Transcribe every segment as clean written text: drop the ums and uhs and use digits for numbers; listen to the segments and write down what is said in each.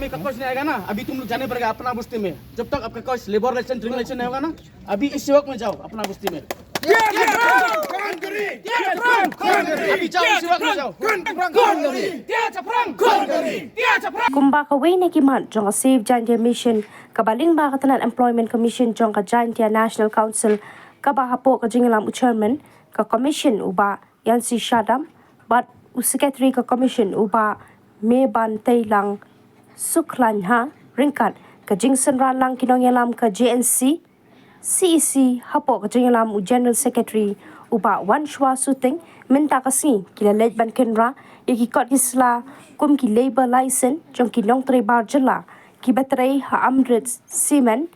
का कोच नहीं आएगा ना, अभी तुम लोग जाने पड़ेगा अपना बस्ती में। जब तक आपका कोच लेबर लाइसेंस ड्रिंग लाइसेंस नहीं होगा ना, अभी इसी वक्त में जाओ अपना बस्ती में। अभी जाओ, इसी वक्त में जाओ। Kumba ka way na kiman jong ka Save Jantia Mission kabaling ba katanan Employment Commission jong ka Jantia National Council kabaha po ka jingalam u chairman ka commission uba yan si Shadam but u secretary ka commission uba me ban lang suklan ha ringkat ka jingsan ran lang kinongyalam ka JNC CEC hapo ka jingalam u general secretary uba Wanshwa Suting minta kasi kilalet ban kenra ikikot isla kum ki labor license jong ki long tre bar jala ki batray ha amrit semen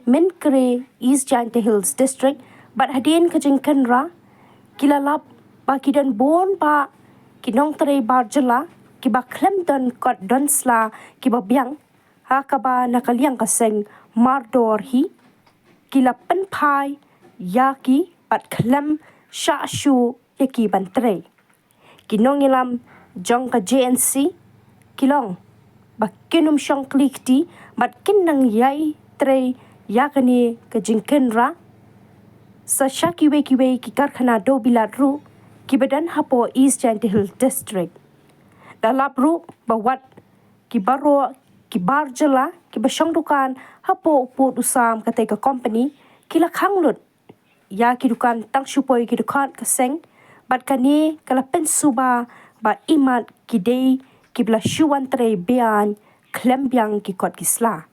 min kre East Jantia Hills district but hadin ka jing kenra kilalap ba kidan bon ba kinong tre bar jala ki ba klem don kot don sla ki ba biang ha ka ba nakaliang kaseng mardor hi kila penpai yaki pat klem sha shu yaki bantre kinong ilam jong ka JNC kilong ba kinum syong klikti bat kinang yai tre yakani ka jingkenra sa shakiwe kiwe ki karkhana do biladru ki badan hapo East Jantia Hills district dalap ru bawat ki baro ki barjala ki basyong dukan hapo upot usam katay ka company kila khanglut ya ki dukan tang shupoy ki dukan kaseng bat kani kala pensuba ba imat kidei kibla shuan tre bian klembyang ki kot kisla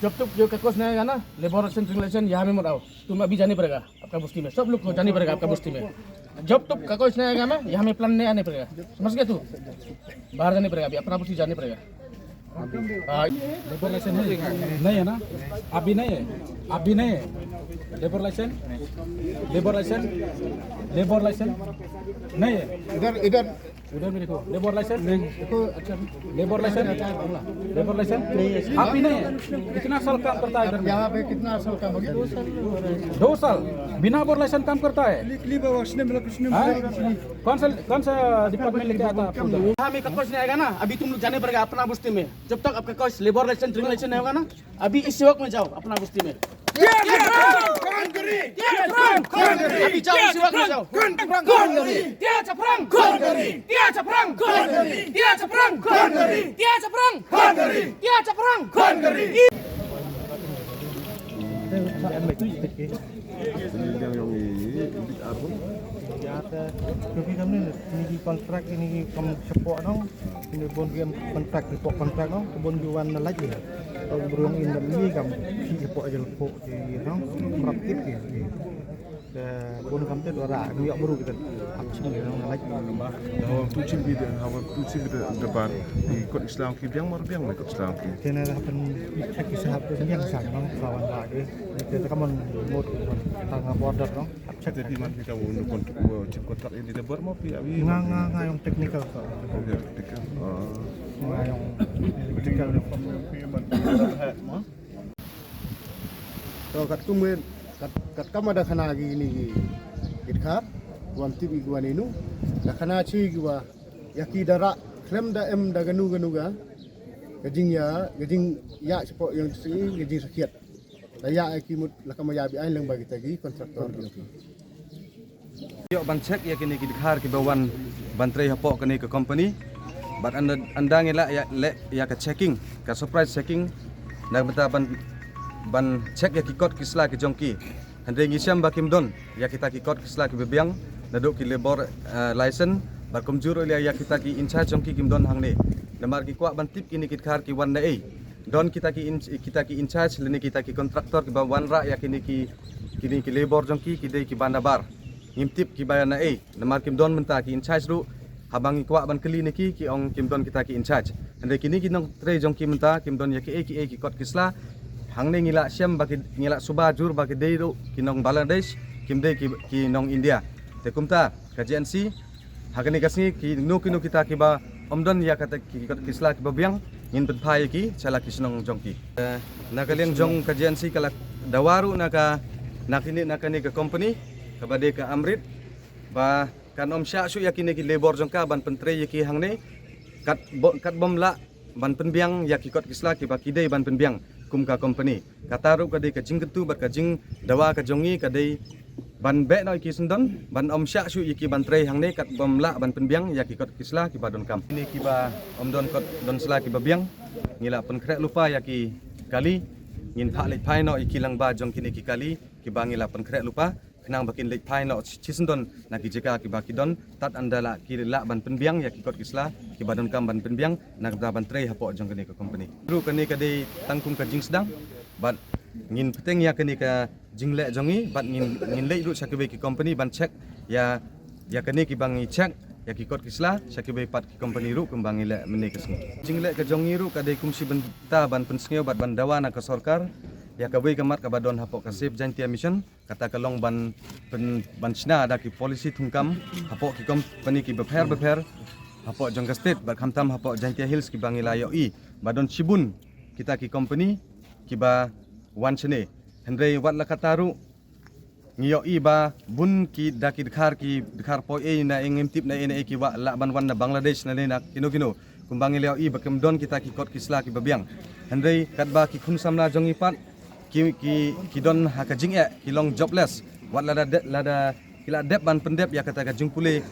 जब तक जो का कोच नहीं आएगा ना, labour licence ड्रिंग लाइसेंस यहाँ में मत आओ। तुम अभी जाने पड़ेगा आपका बस्ती में, सब लोग को जाने पड़ेगा आपका बस्ती में। जब तक का कोच नहीं आएगा ना, यहाँ में प्लान नहीं आने पड़ेगा। समझ गया तू? बाहर जाने पड़ेगा, अभी अपना बस्ती जाने पड़ेगा। लेबर लाइसेंस नहीं है ना, अभी नहीं है, अभी नहीं है labour licence, labour licence, labour licence नहीं है। इधर इधर उधर में देखो लेबर लाइसेंस देखो, अच्छा लेबर लाइसेंस, लेबर लाइसेंस अभी नहीं है। कितना साल काम करता है इधर में? यहाँ पे कितना साल काम हो गया? 2 साल बिना लेबर लाइसेंस काम करता है। हाँ? कौन सा डिपार्टमेंट लेके आता है आपको उधर? यहाँ में का कोच नहीं आएगा ना, अभी तुम लोग जाने पड़ेगा अपना बस्ती में। जब तक आपका कोच लेबर लाइसेंस ड्रिंग लाइसेंस नहीं होगा ना, अभी इसी वक्त में जाओ अपना बस्ती में। अभी जाओ, इसी वक्त में जाओ। Tapi kami ni kontrak ini kamu support dong. Ini bon game kontrak report kontrak dong. Bon juan lagi. Kalau berung in ini kamu support aja lepok di dong. Praktik ya. Bon kamu tu dora dia baru kita absen dong lagi. Dalam tujuh bidang, awal tujuh bidang depan ikut Islam kibiang marbiang ikut Islam ki. Kena akan cek kisah tu yang sang dong kawan lagi. Kita kamu mod tangga border dong. Cek di mana kita untuk kontrak ini debar mau pi abi. Nga yung technical to. Nga yung technical So kat kumen kat kama da kana gini gitkat wan tibi gua ninu da kana chi gua yaki dara klem da em da ganu ga gajing ya sepo yang si gajing sakiat da ya akimut lakama ya bi ai lang bagi tagi kontraktor gitu. Yo ban cek ya kini kidkhar ki bawan bantrei hapo kini ke company but anda ngela ya ka checking ka surprise checking na beta ban cek ya kikot kisla ki jongki hande ngisiam bakim don ya kita kikot kisla ki bebiang naduk ki labor license bakum juro ya kita ki in charge jongki kim don hangne namar ki kwa ban tip kini kidkhar ki wan dai don kita ki in charge lini kita ki kontraktor ki bawan ra ya kini ki labor jongki ki dei ki bandabar ngimtip ki bayana namar kim don menta ki in charge ru habang ikwa ban keli niki ki ong kim don kita ki in charge ande kini kinong tre jong ki menta kim don ya ki kot kisla hangne ngila syam baki ngila subajur baki deiru kinong Bangladesh kim de ki nong India te kumta KJNC hakani kasni ki nu kita ki ba omdon ya kata ki kot kisla ki babiang ngin penpai ki chala kisnong jongki nakaliang jong KJNC kala dawaru nakini ke company kabade ka amrit ba kan om sya su yakini ki labor jongka ban pentre yaki hangne kat bomla ban penbiang yaki kot kisla ki ba kidei ban penbiang kum ka company kataru kadai ka jingketu bat ka jing dawa ka jongi kadai ban be noi ki sundon ban om sya su yaki ban tre hangne kat bomla ban penbiang yaki kot kisla ki ba don kam ini ki ba om don kot don sla ki ba biang ngila pen krek lupa yaki kali ngin pha lek phai no ikilang ba jong kini ki kali ki ba ngila pen krek lupa kenang bakin lek phai no chisendon na ki jeka ki ba ki don tat andala ki la ban penbiang ya ki kot kisla ki ba don kam ban penbiang na da ban tre hapo jong kini ka company ru kani ka de tangkum ka jing sedang bat ngin peteng ya kani ka jingle jongi bat ngin lek ru sakbe ki company ban check ya kani ki bang i check ya ki kot kisla sakbe pat ki company ru kembang ile mene kesni jingle ka jongi ru ka de kumsi benta ban pensngeo bat ban dawa na ka sarkar ya kabai kamat kabadon hapok kasip jantia mission kata kalong ban china ada ki polisi tungkam hapok ki company ki beper hapok jongka state bat khamtam hapok jantia hills ki bangila yoi badon chibun kita ki company ki ba wan chene hendrei wat la kataru ngiyoi ba bun ki daki dikhar po na engem tip na ene ki wa la ban wan na Bangladesh na na kino kumbangila yoi bakem don kita ki kot kisla ki babiang hendrei katba ki khun samla jongi pat ki don hakajing kilong jobless wat lada kila dep ban pendep ya kata ka jungpule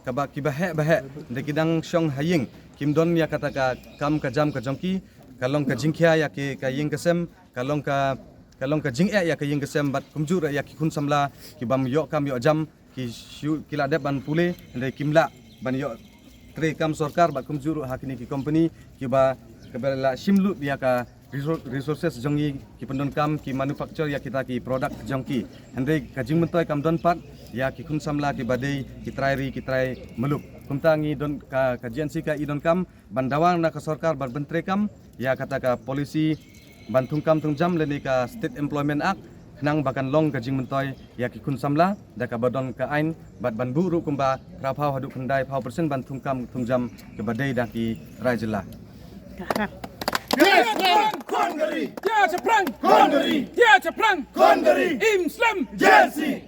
kaba ki bahe de kidang syong haying kim don ya kata ka kam ka jam ka jongki kalong ka jingkhia ya ki ka ying kesem kalong ka jing ya ka ying kesem bat kumjur ya ki kun samla ki bam yo kam yo jam ki kila dep ban pule de kimla ban yo tre kam sarkar bat kumjur hakini ki company ki ba kabela simlu ya ka resources jongi ki pendon kam ki manufacture ya kita ki product jongki ande kajing mentoy kam don pat ya ki kun samla ki badai ki try meluk kumtangi don ka KJNC ka idon kam bandawang na ka sarkar bar bentre kam ya kata ka polisi bantung kam tungjam leni ka state employment act nang bakan long kajing mentoy ya ki kun samla da ka badon ka ain bat ban buru kumba krapau hadu kendai pau persen bantung kam tungjam ke badai da ki rajela Dia Ceprang Konderi Islam Jelsi